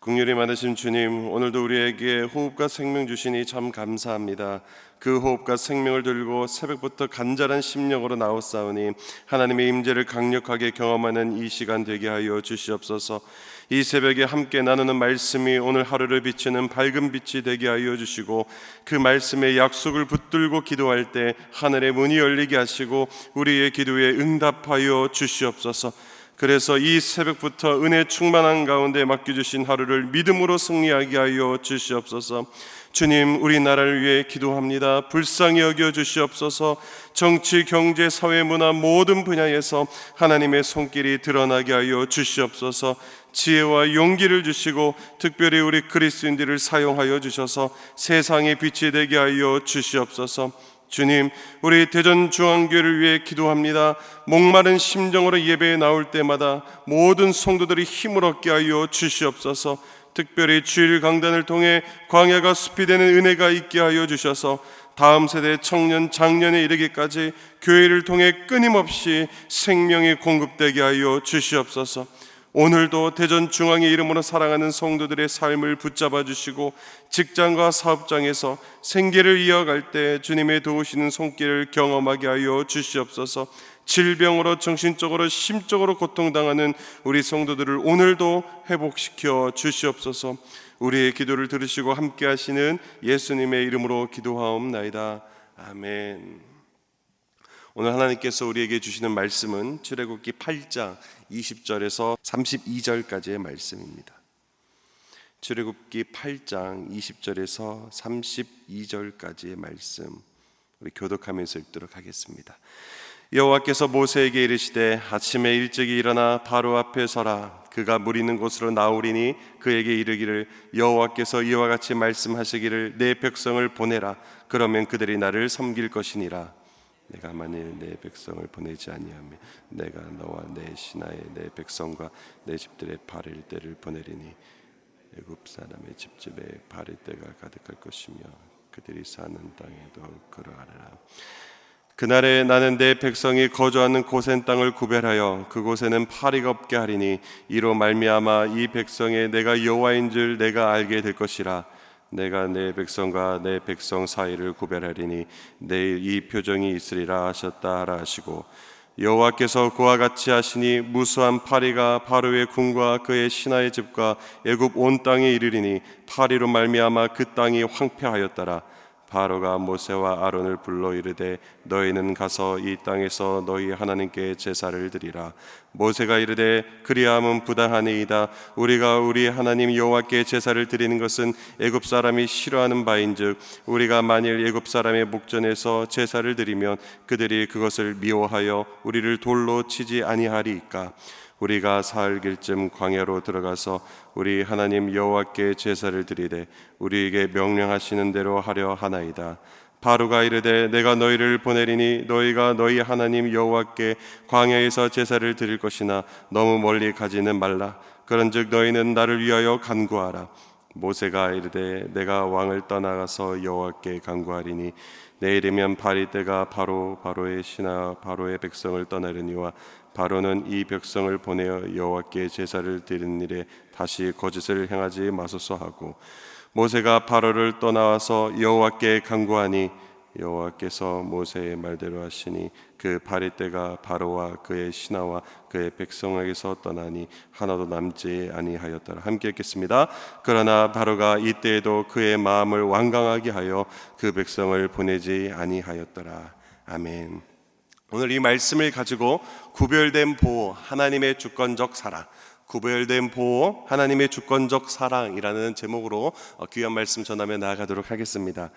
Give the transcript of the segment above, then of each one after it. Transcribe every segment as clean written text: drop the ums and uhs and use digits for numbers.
긍휼이 많으신 주님, 오늘도 우리에게 호흡과 생명 주시니 참 감사합니다. 그 호흡과 생명을 들고 새벽부터 간절한 심령으로 나오사오니 하나님의 임재를 강력하게 경험하는 이 시간 되게 하여 주시옵소서. 이 새벽에 함께 나누는 말씀이 오늘 하루를 비추는 밝은 빛이 되게 하여 주시고, 그 말씀의 약속을 붙들고 기도할 때 하늘의 문이 열리게 하시고 우리의 기도에 응답하여 주시옵소서. 그래서 이 새벽부터 은혜 충만한 가운데 맡겨주신 하루를 믿음으로 승리하게 하여 주시옵소서. 주님, 우리나라를 위해 기도합니다. 불쌍히 여겨 주시옵소서. 정치, 경제, 사회, 문화 모든 분야에서 하나님의 손길이 드러나게 하여 주시옵소서. 지혜와 용기를 주시고 특별히 우리 그리스도인들을 사용하여 주셔서 세상의 빛이 되게 하여 주시옵소서. 주님, 우리 대전중앙교회를 위해 기도합니다. 목마른 심정으로 예배에 나올 때마다 모든 성도들이 힘을 얻게 하여 주시옵소서. 특별히 주일 강단을 통해 광야가 숲이 되는 은혜가 있게 하여 주셔서 다음 세대 청년, 장년에 이르기까지 교회를 통해 끊임없이 생명이 공급되게 하여 주시옵소서. 오늘도 대전중앙의 이름으로 사랑하는 성도들의 삶을 붙잡아 주시고 직장과 사업장에서 생계를 이어갈 때 주님의 도우시는 손길을 경험하게 하여 주시옵소서. 질병으로 정신적으로 심적으로 고통당하는 우리 성도들을 오늘도 회복시켜 주시옵소서. 우리의 기도를 들으시고 함께 하시는 예수님의 이름으로 기도하옵나이다. 아멘. 오늘 하나님께서 우리에게 주시는 말씀은 출애굽기 8장 20절에서 32절까지의 말씀입니다. 출애굽기 8장 20절에서 32절까지의 말씀, 우리 교독하면서 읽도록 하겠습니다. 여호와께서 모세에게 이르시되 아침에 일찍이 일어나 바로 앞에 서라. 그가 물 있는 곳으로 나오리니 그에게 이르기를 여호와께서 이와 같이 말씀하시기를 내 백성을 보내라. 그러면 그들이 나를 섬길 것이니라. 내가 만일 내 백성을 보내지 아니하면 내가 너와 내 신하의 내 백성과 내 집들의 바를 때를 보내리니 애굽 사람의 집집에 바를 때가 가득할 것이며 그들이 사는 땅에도 그러하리라. 그날에 나는 내 백성이 거주하는 고센 땅을 구별하여 그곳에는 파리가 없게 하리니 이로 말미암아 이 백성의 내가 여호와인 줄 내가 알게 될 것이라. 내가 내 백성과 내 백성 사이를 구별하리니 내일 이 표정이 있으리라 하셨다 하라 하시고, 여호와께서 그와 같이 하시니 무수한 파리가 바로의 궁과 그의 신하의 집과 애굽 온 땅에 이르리니 파리로 말미암아 그 땅이 황폐하였더라. 바로가 모세와 아론을 불러 이르되 너희는 가서 이 땅에서 너희 하나님께 제사를 드리라. 모세가 이르되 그리함은 부당하니이다. 우리가 우리 하나님 여호와께 제사를 드리는 것은 애굽 사람이 싫어하는 바인즉 우리가 만일 애굽 사람의 목전에서 제사를 드리면 그들이 그것을 미워하여 우리를 돌로 치지 아니하리이까. 우리가 사흘길쯤 광야로 들어가서 우리 하나님 여호와께 제사를 드리되 우리에게 명령하시는 대로 하려 하나이다. 바로가 이르되 내가 너희를 보내리니 너희가 너희 하나님 여호와께 광야에서 제사를 드릴 것이나 너무 멀리 가지는 말라. 그런즉 너희는 나를 위하여 간구하라. 모세가 이르되 내가 왕을 떠나가서 여호와께 간구하리니 내일이면 파리 때가 바로의 신하 바로의 백성을 떠나려니와 바로는 이 백성을 보내어 여호와께 제사를 드리는 일에 다시 거짓을 행하지 마소서 하고, 모세가 바로를 떠나와서 여호와께 간구하니 여호와께서 모세의 말대로 하시니 그 파리 때가 바로와 그의 신하와 그의 백성에게서 떠나니 하나도 남지 아니하였더라. 함께 읽겠습니다. 그러나 바로가 이때에도 그의 마음을 완강하게 하여 그 백성을 보내지 아니하였더라. 아멘. 오늘 이 말씀을 가지고 구별된 보호, 하나님의 주권적 사랑, 구별된 보호, 하나님의 주권적 사랑이라는 제목으로 귀한 말씀 전하며 나아가도록 하겠습니다.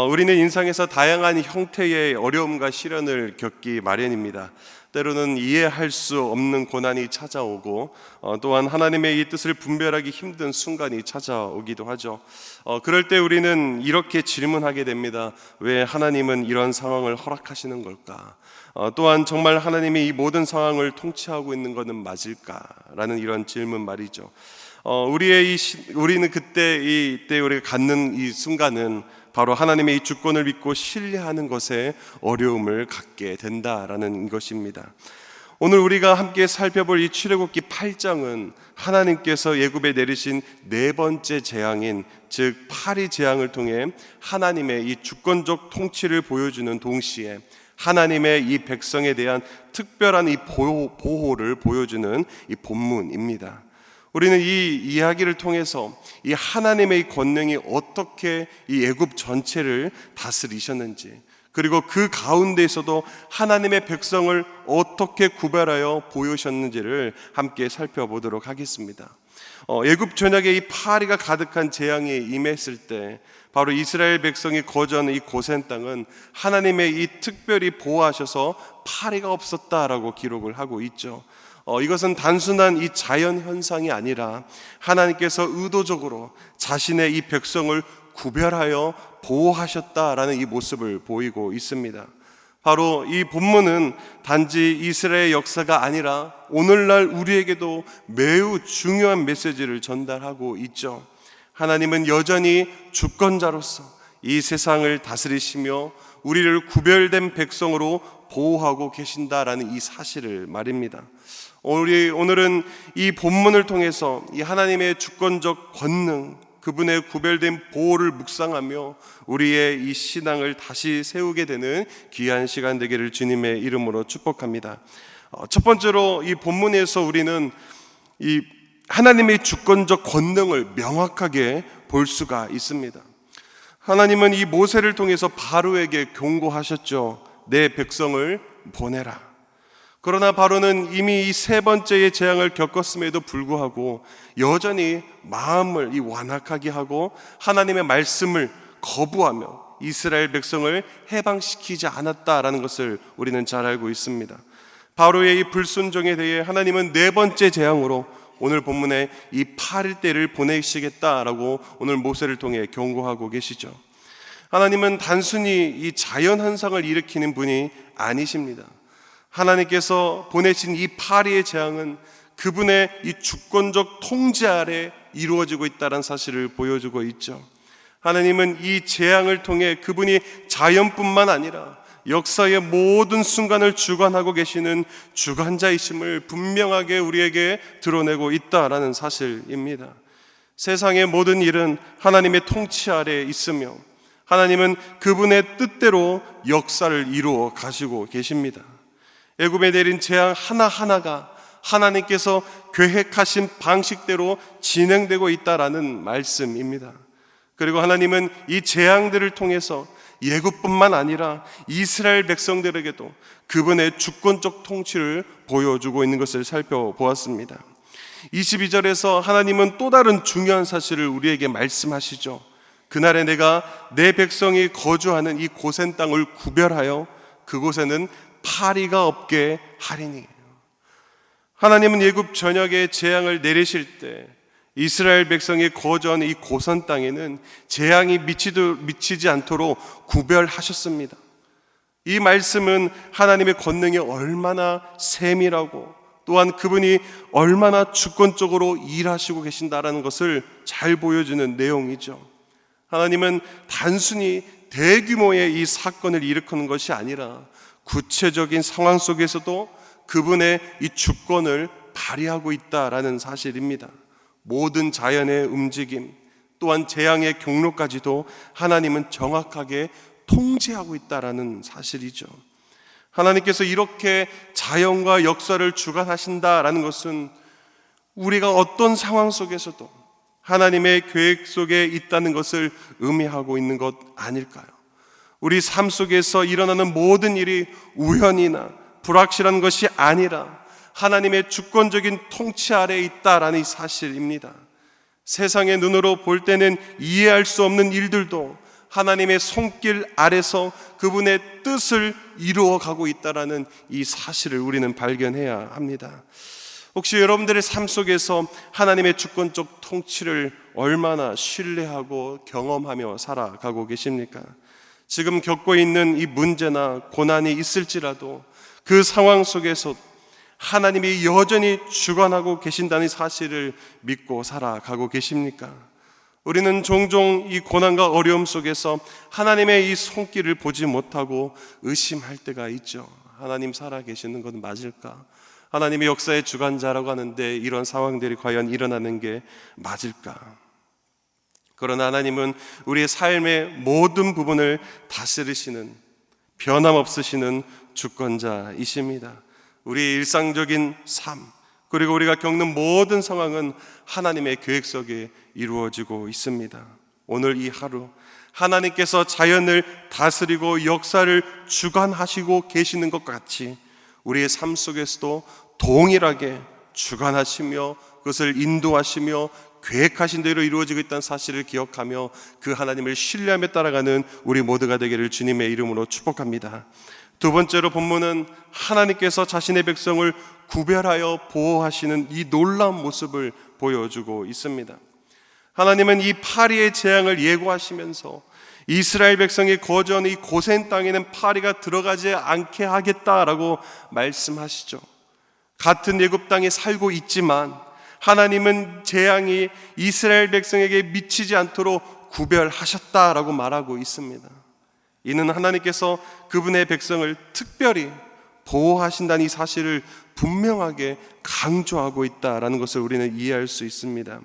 우리는 인생에서 다양한 형태의 어려움과 시련을 겪기 마련입니다. 때로는 이해할 수 없는 고난이 찾아오고 또한 하나님의 이 뜻을 분별하기 힘든 순간이 찾아오기도 하죠. 그럴 때 우리는 이렇게 질문하게 됩니다. 왜 하나님은 이런 상황을 허락하시는 걸까? 또한 정말 하나님이 이 모든 상황을 통치하고 있는 것은 맞을까라는 이런 질문 말이죠. 우리는 이때 우리가 갖는 이 순간은 바로 하나님의 이 주권을 믿고 신뢰하는 것에 어려움을 갖게 된다라는 것입니다. 오늘 우리가 함께 살펴볼 이 출애굽기 8장은 하나님께서 애굽에 내리신 네 번째 재앙인 즉 파리 재앙을 통해 하나님의 이 주권적 통치를 보여주는 동시에 하나님의 이 백성에 대한 특별한 이 보호를 보여주는 이 본문입니다. 우리는 이 이야기를 통해서 이 하나님의 이 권능이 어떻게 이 애굽 전체를 다스리셨는지, 그리고 그 가운데에서도 하나님의 백성을 어떻게 구별하여 보여주셨는지를 함께 살펴보도록 하겠습니다. 애굽 전역에 이 파리가 가득한 재앙이 임했을 때 바로 이스라엘 백성이 거주하는 이 고센 땅은 하나님의 이 특별히 보호하셔서 파리가 없었다라고 기록을 하고 있죠. 이것은 단순한 이 자연 현상이 아니라 하나님께서 의도적으로 자신의 이 백성을 구별하여 보호하셨다라는 이 모습을 보이고 있습니다. 바로 이 본문은 단지 이스라엘의 역사가 아니라 오늘날 우리에게도 매우 중요한 메시지를 전달하고 있죠. 하나님은 여전히 주권자로서 이 세상을 다스리시며 우리를 구별된 백성으로 보호하고 계신다라는 이 사실을 말입니다. 오늘은 이 본문을 통해서 이 하나님의 주권적 권능, 그분의 구별된 보호를 묵상하며 우리의 이 신앙을 다시 세우게 되는 귀한 시간 되기를 주님의 이름으로 축복합니다. 첫 번째로 이 본문에서 우리는 이 하나님의 주권적 권능을 명확하게 볼 수가 있습니다. 하나님은 이 모세를 통해서 바로에게 경고하셨죠. 내 백성을 보내라. 그러나 바로는 이미 이 세 번째의 재앙을 겪었음에도 불구하고 여전히 마음을 완악하게 하고 하나님의 말씀을 거부하며 이스라엘 백성을 해방시키지 않았다라는 것을 우리는 잘 알고 있습니다. 바로의 이 불순종에 대해 하나님은 네 번째 재앙으로 오늘 본문에 이 파리 때를 보내시겠다라고 오늘 모세를 통해 경고하고 계시죠. 하나님은 단순히 이 자연 현상을 일으키는 분이 아니십니다. 하나님께서 보내신 이 파리의 재앙은 그분의 이 주권적 통제 아래 이루어지고 있다는 사실을 보여주고 있죠. 하나님은 이 재앙을 통해 그분이 자연뿐만 아니라 역사의 모든 순간을 주관하고 계시는 주관자이심을 분명하게 우리에게 드러내고 있다라는 사실입니다. 세상의 모든 일은 하나님의 통치 아래 있으며 하나님은 그분의 뜻대로 역사를 이루어 가시고 계십니다. 애굽에 내린 재앙 하나하나가 하나님께서 계획하신 방식대로 진행되고 있다라는 말씀입니다. 그리고 하나님은 이 재앙들을 통해서 애굽뿐만 아니라 이스라엘 백성들에게도 그분의 주권적 통치를 보여주고 있는 것을 살펴보았습니다. 22절에서 하나님은 또 다른 중요한 사실을 우리에게 말씀하시죠. 그날에 내가 내 백성이 거주하는 이 고센 땅을 구별하여 그곳에는 파리가 없게 하리니. 하나님은 애굽 전역에 재앙을 내리실 때 이스라엘 백성이 거주하는 이 고센 땅에는 재앙이 미치지 않도록 구별하셨습니다. 이 말씀은 하나님의 권능이 얼마나 세밀하고 또한 그분이 얼마나 주권적으로 일하시고 계신다라는 것을 잘 보여주는 내용이죠. 하나님은 단순히 대규모의 이 사건을 일으키는 것이 아니라 구체적인 상황 속에서도 그분의 이 주권을 발휘하고 있다라는 사실입니다. 모든 자연의 움직임 또한 재앙의 경로까지도 하나님은 정확하게 통제하고 있다라는 사실이죠. 하나님께서 이렇게 자연과 역사를 주관하신다라는 것은 우리가 어떤 상황 속에서도 하나님의 계획 속에 있다는 것을 의미하고 있는 것 아닐까요? 우리 삶 속에서 일어나는 모든 일이 우연이나 불확실한 것이 아니라 하나님의 주권적인 통치 아래에 있다라는 이 사실입니다. 세상의 눈으로 볼 때는 이해할 수 없는 일들도 하나님의 손길 아래서 그분의 뜻을 이루어가고 있다라는 이 사실을 우리는 발견해야 합니다. 혹시 여러분들의 삶 속에서 하나님의 주권적 통치를 얼마나 신뢰하고 경험하며 살아가고 계십니까? 지금 겪고 있는 이 문제나 고난이 있을지라도 그 상황 속에서 하나님이 여전히 주관하고 계신다는 사실을 믿고 살아가고 계십니까? 우리는 종종 이 고난과 어려움 속에서 하나님의 이 손길을 보지 못하고 의심할 때가 있죠. 하나님 살아계시는 건 맞을까? 하나님의 역사의 주관자라고 하는데 이런 상황들이 과연 일어나는 게 맞을까? 그러나 하나님은 우리의 삶의 모든 부분을 다스리시는, 변함없으시는 주권자이십니다. 우리의 일상적인 삶, 그리고 우리가 겪는 모든 상황은 하나님의 계획 속에 이루어지고 있습니다. 오늘 이 하루 하나님께서 자연을 다스리고 역사를 주관하시고 계시는 것 같이 우리의 삶 속에서도 동일하게 주관하시며 그것을 인도하시며 계획하신 대로 이루어지고 있다는 사실을 기억하며 그 하나님을 신뢰하며 따라가는 우리 모두가 되기를 주님의 이름으로 축복합니다. 두 번째로 본문은 하나님께서 자신의 백성을 구별하여 보호하시는 이 놀라운 모습을 보여주고 있습니다. 하나님은 이 파리의 재앙을 예고하시면서 이스라엘 백성이 거주하는 이 고센 땅에는 파리가 들어가지 않게 하겠다라고 말씀하시죠. 같은 애굽 땅에 살고 있지만 하나님은 재앙이 이스라엘 백성에게 미치지 않도록 구별하셨다라고 말하고 있습니다. 이는 하나님께서 그분의 백성을 특별히 보호하신다는 이 사실을 분명하게 강조하고 있다라는 것을 우리는 이해할 수 있습니다.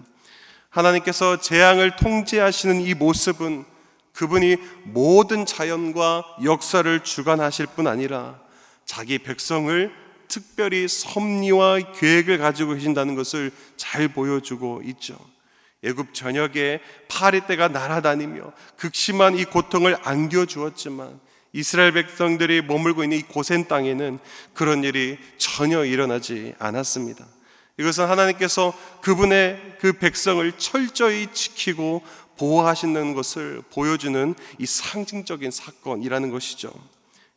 하나님께서 재앙을 통제하시는 이 모습은 그분이 모든 자연과 역사를 주관하실 뿐 아니라 자기 백성을 특별히 섭리와 계획을 가지고 계신다는 것을 잘 보여주고 있죠. 애굽 전역에 파리떼가 날아다니며 극심한 이 고통을 안겨주었지만 이스라엘 백성들이 머물고 있는 이 고센 땅에는 그런 일이 전혀 일어나지 않았습니다. 이것은 하나님께서 그분의 그 백성을 철저히 지키고 보호하시는 것을 보여주는 이 상징적인 사건이라는 것이죠.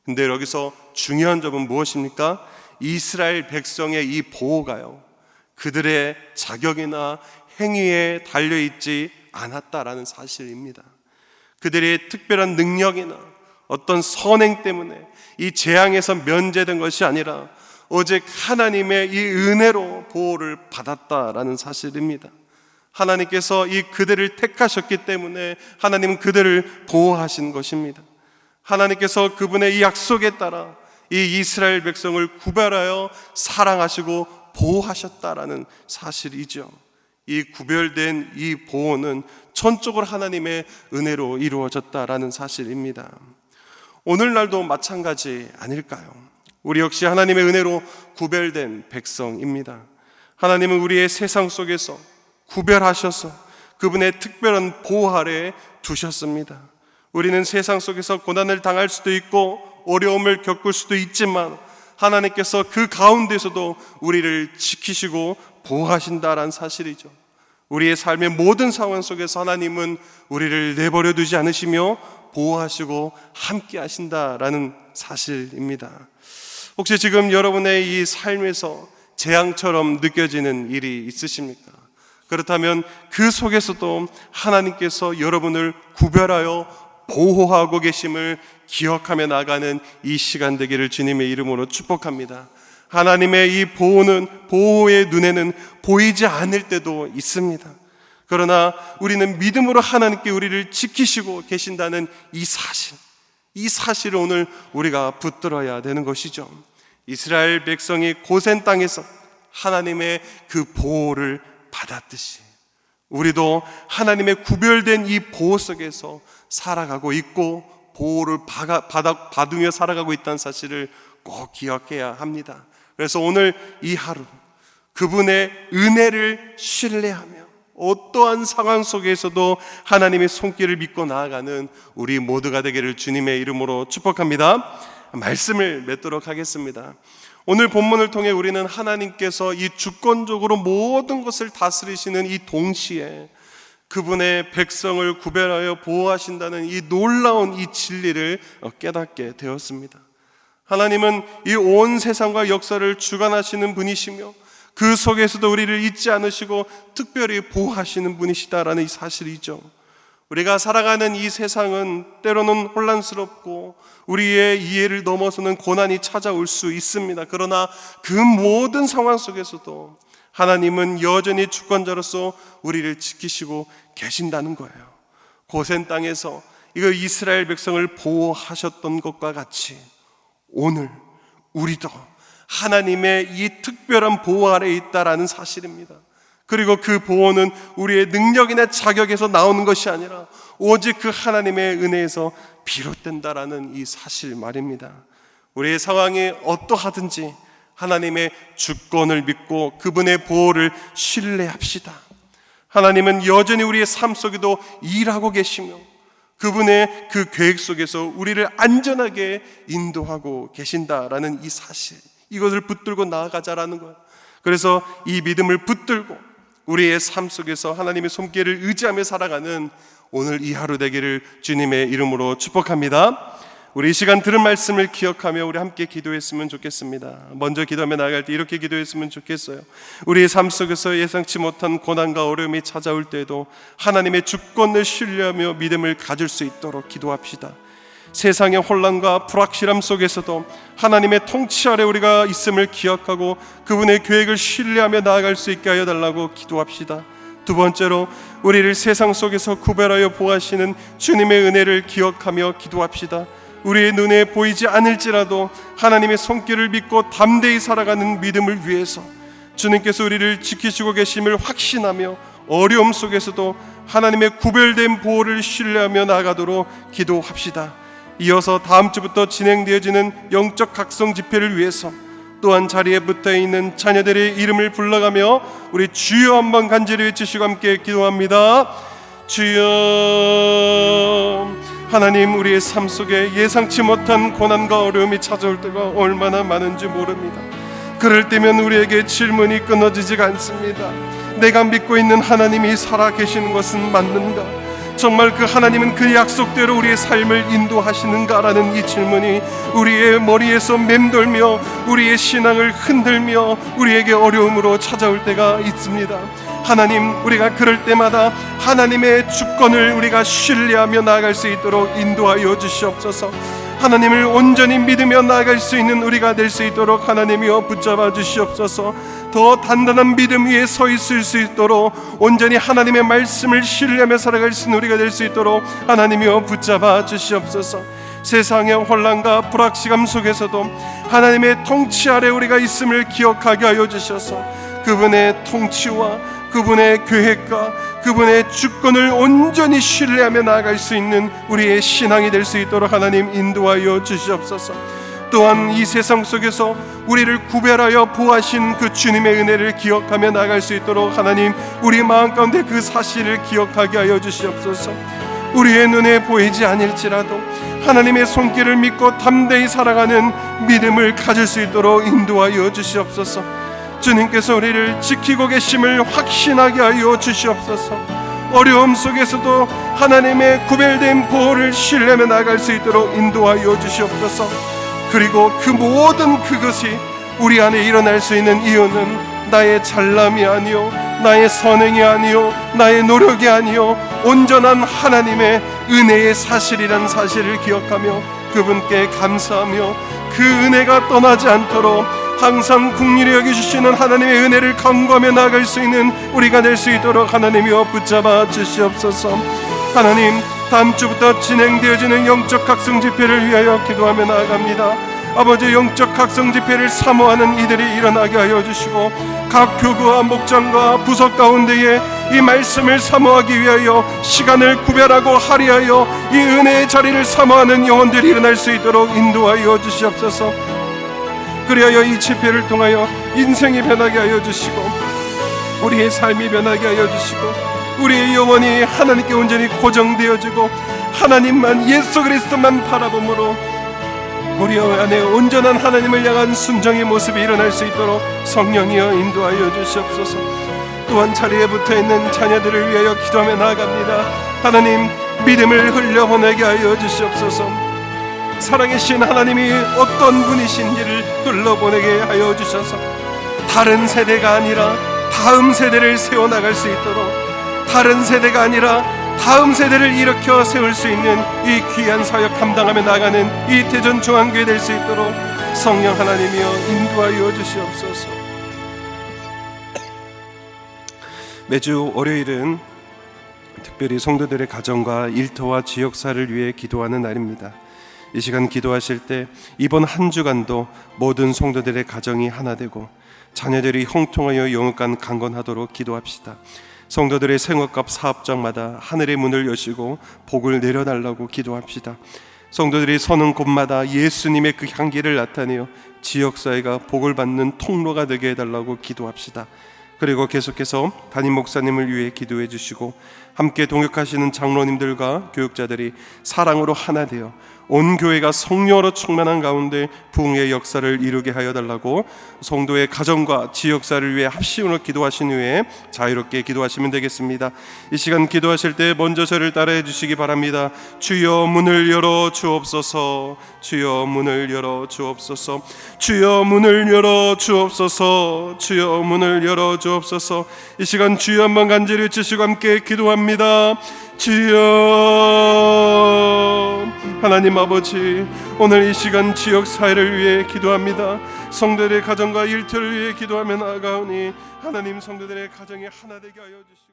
근데 여기서 중요한 점은 무엇입니까? 이스라엘 백성의 이 보호가요, 그들의 자격이나 행위에 달려있지 않았다라는 사실입니다. 그들의 특별한 능력이나 어떤 선행 때문에 이 재앙에서 면제된 것이 아니라 오직 하나님의 이 은혜로 보호를 받았다라는 사실입니다. 하나님께서 이 그들을 택하셨기 때문에 하나님은 그들을 보호하신 것입니다. 하나님께서 그분의 이 약속에 따라 이 이스라엘 백성을 구별하여 사랑하시고 보호하셨다라는 사실이죠. 이 구별된 이 보호는 전적으로 하나님의 은혜로 이루어졌다라는 사실입니다. 오늘날도 마찬가지 아닐까요? 우리 역시 하나님의 은혜로 구별된 백성입니다. 하나님은 우리의 세상 속에서 구별하셔서 그분의 특별한 보호 아래에 두셨습니다. 우리는 세상 속에서 고난을 당할 수도 있고 어려움을 겪을 수도 있지만 하나님께서 그 가운데서도 우리를 지키시고 보호하신다라는 사실이죠. 우리의 삶의 모든 상황 속에서 하나님은 우리를 내버려 두지 않으시며 보호하시고 함께 하신다라는 사실입니다. 혹시 지금 여러분의 이 삶에서 재앙처럼 느껴지는 일이 있으십니까? 그렇다면 그 속에서도 하나님께서 여러분을 구별하여 보호하고 계심을 기억하며 나가는 이 시간 되기를 주님의 이름으로 축복합니다. 하나님의 이 보호의 눈에는 보이지 않을 때도 있습니다. 그러나 우리는 믿음으로 하나님께 우리를 지키시고 계신다는 이 사실을 오늘 우리가 붙들어야 되는 것이죠. 이스라엘 백성이 고센 땅에서 하나님의 그 보호를 받았듯이 우리도 하나님의 구별된 이 보호 속에서 살아가고 있고 보호를 받으며 살아가고 있다는 사실을 꼭 기억해야 합니다. 그래서 오늘 이 하루 그분의 은혜를 신뢰하며 어떠한 상황 속에서도 하나님의 손길을 믿고 나아가는 우리 모두가 되기를 주님의 이름으로 축복합니다. 말씀을 맺도록 하겠습니다. 오늘 본문을 통해 우리는 하나님께서 이 주권적으로 모든 것을 다스리시는 이 동시에 그분의 백성을 구별하여 보호하신다는 이 놀라운 이 진리를 깨닫게 되었습니다. 하나님은 이 온 세상과 역사를 주관하시는 분이시며 그 속에서도 우리를 잊지 않으시고 특별히 보호하시는 분이시다라는 이 사실이죠. 우리가 살아가는 이 세상은 때로는 혼란스럽고 우리의 이해를 넘어서는 고난이 찾아올 수 있습니다. 그러나 그 모든 상황 속에서도 하나님은 여전히 주권자로서 우리를 지키시고 계신다는 거예요. 고센 땅에서 이거 이스라엘 백성을 보호하셨던 것과 같이 오늘 우리도 하나님의 이 특별한 보호 아래에 있다라는 사실입니다. 그리고 그 보호는 우리의 능력이나 자격에서 나오는 것이 아니라 오직 그 하나님의 은혜에서 비롯된다라는 이 사실 말입니다. 우리의 상황이 어떠하든지 하나님의 주권을 믿고 그분의 보호를 신뢰합시다. 하나님은 여전히 우리의 삶 속에도 일하고 계시며 그분의 그 계획 속에서 우리를 안전하게 인도하고 계신다라는 이 사실, 이것을 붙들고 나아가자라는 거예요. 그래서 이 믿음을 붙들고 우리의 삶 속에서 하나님의 손길을 의지하며 살아가는 오늘 이 하루 되기를 주님의 이름으로 축복합니다. 우리 이 시간 들은 말씀을 기억하며 우리 함께 기도했으면 좋겠습니다. 먼저 기도하며 나아갈 때 이렇게 기도했으면 좋겠어요. 우리의 삶 속에서 예상치 못한 고난과 어려움이 찾아올 때에도 하나님의 주권을 신뢰하며 믿음을 가질 수 있도록 기도합시다. 세상의 혼란과 불확실함 속에서도 하나님의 통치 아래 우리가 있음을 기억하고 그분의 계획을 신뢰하며 나아갈 수 있게 하여 달라고 기도합시다. 두 번째로 우리를 세상 속에서 구별하여 보호하시는 주님의 은혜를 기억하며 기도합시다. 우리의 눈에 보이지 않을지라도 하나님의 손길을 믿고 담대히 살아가는 믿음을 위해서 주님께서 우리를 지키시고 계심을 확신하며 어려움 속에서도 하나님의 구별된 보호를 신뢰하며 나아가도록 기도합시다. 이어서 다음 주부터 진행되어지는 영적 각성 집회를 위해서 또한 자리에 붙어있는 자녀들의 이름을 불러가며 우리 주여 한번 간절히 외치시고 함께 기도합니다. 주여. 하나님, 우리의 삶 속에 예상치 못한 고난과 어려움이 찾아올 때가 얼마나 많은지 모릅니다. 그럴 때면 우리에게 질문이 끊어지지가 않습니다. 내가 믿고 있는 하나님이 살아계시는 것은 맞는가? 정말 그 하나님은 그 약속대로 우리의 삶을 인도하시는가라는 이 질문이 우리의 머리에서 맴돌며 우리의 신앙을 흔들며 우리에게 어려움으로 찾아올 때가 있습니다. 하나님, 우리가 그럴 때마다 하나님의 주권을 우리가 신뢰하며 나아갈 수 있도록 인도하여 주시옵소서. 하나님을 온전히 믿으며 나아갈 수 있는 우리가 될 수 있도록 하나님이여 붙잡아 주시옵소서. 더 단단한 믿음 위에 서 있을 수 있도록 온전히 하나님의 말씀을 신뢰하며 살아갈 수 있는 우리가 될 수 있도록 하나님이여 붙잡아 주시옵소서. 세상의 혼란과 불확실함 속에서도 하나님의 통치 아래 우리가 있음을 기억하게 하여 주셔서 그분의 통치와 그분의 계획과 그분의 주권을 온전히 신뢰하며 나아갈 수 있는 우리의 신앙이 될 수 있도록 하나님 인도하여 주시옵소서. 또한 이 세상 속에서 우리를 구별하여 보호하신 그 주님의 은혜를 기억하며 나아갈 수 있도록 하나님 우리 마음 가운데 그 사실을 기억하게 하여 주시옵소서. 우리의 눈에 보이지 않을지라도 하나님의 손길을 믿고 담대히 살아가는 믿음을 가질 수 있도록 인도하여 주시옵소서. 주님께서 우리를 지키고 계심을 확신하게 하여 주시옵소서. 어려움 속에서도 하나님의 구별된 보호를 신뢰하며 나아갈 수 있도록 인도하여 주시옵소서. 그리고 그 모든 그것이 우리 안에 일어날 수 있는 이유는 나의 잘남이 아니요 나의 선행이 아니요 나의 노력이 아니요 온전한 하나님의 은혜의 사실이라는 사실을 기억하며 그분께 감사하며 그 은혜가 떠나지 않도록 항상 긍휼히 여겨주시는 하나님의 은혜를 간구하며 나아갈 수 있는 우리가 될 수 있도록 하나님이여 붙잡아 주시옵소서. 하나님, 다음 주부터 진행되어지는 영적 각성 집회를 위하여 기도하며 나아갑니다. 아버지, 영적 각성 집회를 사모하는 이들이 일어나게 하여 주시고 각 교구와 목장과 부서 가운데에 이 말씀을 사모하기 위하여 시간을 구별하고 할애하여 이 은혜의 자리를 사모하는 영혼들이 일어날 수 있도록 인도하여 주시옵소서. 그리하여 이 집회를 통하여 인생이 변하게 하여 주시고 우리의 삶이 변하게 하여 주시고 우리의 영혼이 하나님께 온전히 고정되어지고 하나님만, 예수 그리스도만 바라봄으로 우리 안에 온전한 하나님을 향한 순종의 모습이 일어날 수 있도록 성령이여 인도하여 주시옵소서. 또한 자리에 붙어있는 자녀들을 위하여 기도하며 나아갑니다. 하나님, 믿음을 흘려보내게 하여 주시옵소서. 살아계신 하나님이 어떤 분이신지를 흘러보내게 하여 주셔서 다른 세대가 아니라 다음 세대를 세워나갈 수 있도록, 다른 세대가 아니라 다음 세대를 일으켜 세울 수 있는 이 귀한 사역 감당하며 나가는 이 대전중앙교회 될 수 있도록 성령 하나님이여 인도하여 주시옵소서. 매주 월요일은 특별히 성도들의 가정과 일터와 지역사를 위해 기도하는 날입니다. 이 시간 기도하실 때 이번 한 주간도 모든 성도들의 가정이 하나 되고 자녀들이 형통하여 영육간 강건하도록 기도합시다. 성도들의 생업값 사업장마다 하늘의 문을 여시고 복을 내려달라고 기도합시다. 성도들이 서는 곳마다 예수님의 그 향기를 나타내어 지역사회가 복을 받는 통로가 되게 해달라고 기도합시다. 그리고 계속해서 담임 목사님을 위해 기도해 주시고 함께 동역하시는 장로님들과 교육자들이 사랑으로 하나 되어 온 교회가 성령으로 충만한 가운데 부흥의 역사를 이루게 하여 달라고 성도의 가정과 지역사를 위해 합심으로 기도하신 후에 자유롭게 기도하시면 되겠습니다. 이 시간 기도하실 때 먼저 저를 따라해 주시기 바랍니다. 주여 문을 열어 주옵소서. 주여 문을 열어 주옵소서. 주여 문을 열어 주옵소서. 주여 문을 열어 주옵소서. 이 시간 주여 한번 간절히 외치시고 함께 기도합니다. 주여. 하나님 아버지, 오늘 이 시간 지역 사회를 위해 기도합니다. 성도들의 가정과 일터를 위해 기도하며 나아가오니 하나님 성도들의 가정이 하나 되게 하여 주시옵소서.